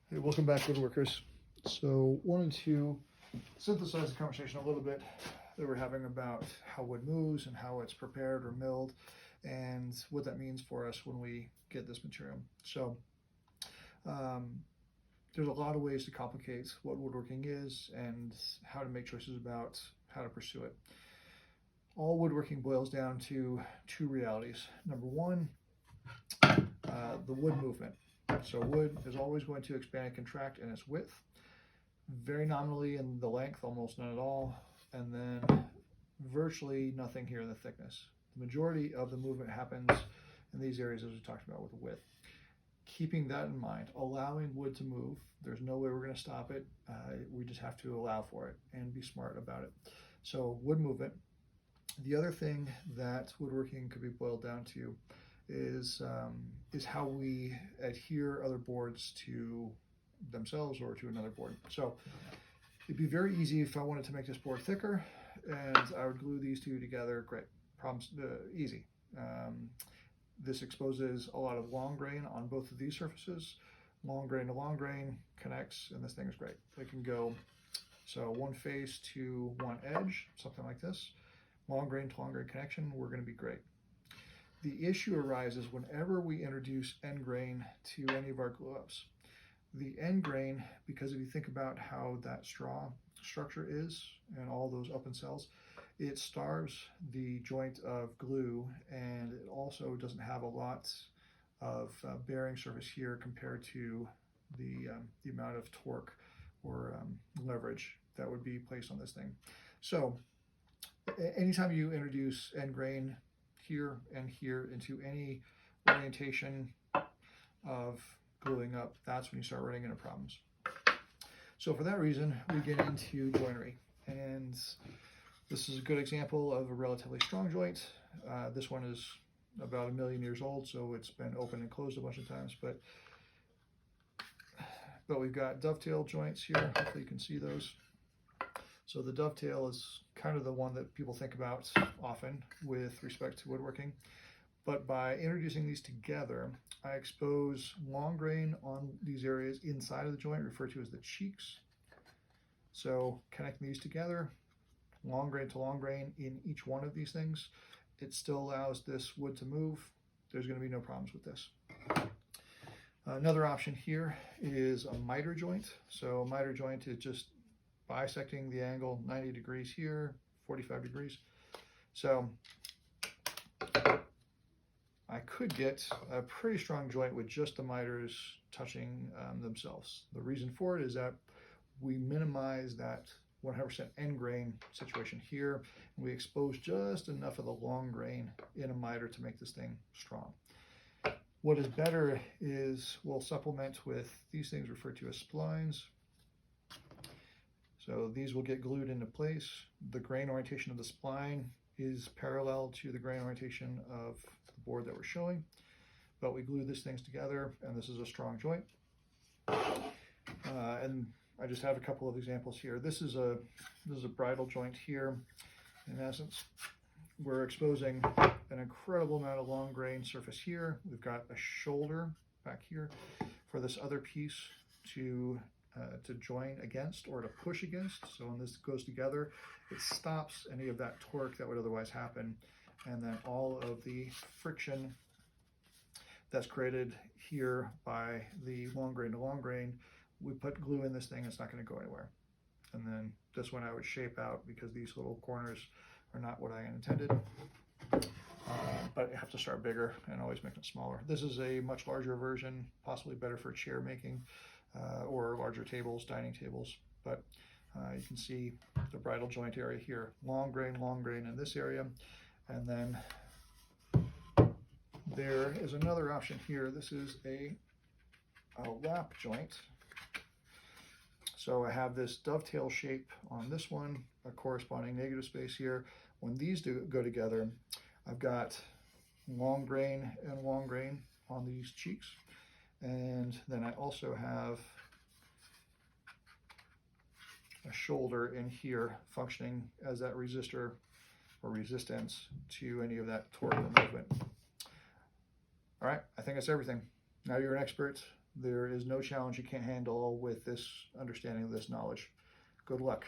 Hey, welcome back, woodworkers. So, wanted to synthesize the conversation a little bit that we're having about how wood moves and how it's prepared or milled, and what that means for us when we get this material. So, there's a lot of ways to complicate what woodworking is and how to make choices about how to pursue it. All woodworking boils down to two realities. Number one, the wood movement. So wood is always going to expand and contract in its width, very nominally in the length, almost none at all, and then virtually nothing here in the thickness. The majority of the movement happens in these areas as we talked about with the width. Keeping that in mind, allowing wood to move, there's no way we're going to stop it. We just have to allow for it and be smart about it. So wood movement. The other thing that woodworking could be boiled down to is how we adhere other boards to themselves or to another board. So it'd be very easy if I wanted to make this board thicker and I would glue these two together. Great, problems easy. This exposes a lot of long grain on both of these surfaces. Long grain to long grain connects, and this thing is great. It can go so one face to one edge, something like this. Long grain to long grain connection, we're going to be great. The issue arises whenever we introduce end grain to any of our glue ups. The end grain, because if you think about how that straw structure is and all those open cells, it starves the joint of glue, and it also doesn't have a lot of bearing surface here compared to the amount of torque or leverage that would be placed on this thing. So anytime you introduce end grain here and here into any orientation of gluing up, that's when you start running into problems. So for that reason, we get into joinery, and this is a good example of a relatively strong joint. This one is about 1 million years old, so it's been opened and closed a bunch of times, but we've got dovetail joints here. Hopefully you can see those. So the dovetail is kind of the one that people think about often with respect to woodworking. But by introducing these together, I expose long grain on these areas inside of the joint, referred to as the cheeks. So connecting these together, long grain to long grain in each one of these things, it still allows this wood to move. There's going to be no problems with this. Another option here is a miter joint. So a miter joint is just bisecting the angle 90 degrees here, 45 degrees. So I could get a pretty strong joint with just the miters touching themselves. The reason for it is that we minimize that 100% end grain situation here, and we expose just enough of the long grain in a miter to make this thing strong. What is better is we'll supplement with these things referred to as splines. So these will get glued into place. The grain orientation of the spline is parallel to the grain orientation of the board that we're showing, but we glue these things together, and this is a strong joint. And I just have a couple of examples here. This is a bridal joint here. In essence, we're exposing an incredible amount of long grain surface here. We've got a shoulder back here for this other piece to join against or to push against. So when this goes together, it stops any of that torque that would otherwise happen. And then all of the friction that's created here by the long grain to long grain, we put glue in this thing, it's not going to go anywhere. And then this one I would shape out because these little corners are not what I intended. But you have to start bigger and always make it smaller. This is a much larger version, possibly better for chair making or larger tables, dining tables. But you can see the bridal joint area here, long grain in this area. And then there is another option here. This is a lap joint. So I have this dovetail shape on this one, a corresponding negative space here. When these go together, I've got long grain and long grain on these cheeks. And then I also have a shoulder in here functioning as that resistor or resistance to any of that torque or movement. All right, I think that's everything. Now you're an expert. There is no challenge you can't handle with this understanding of this knowledge. Good luck.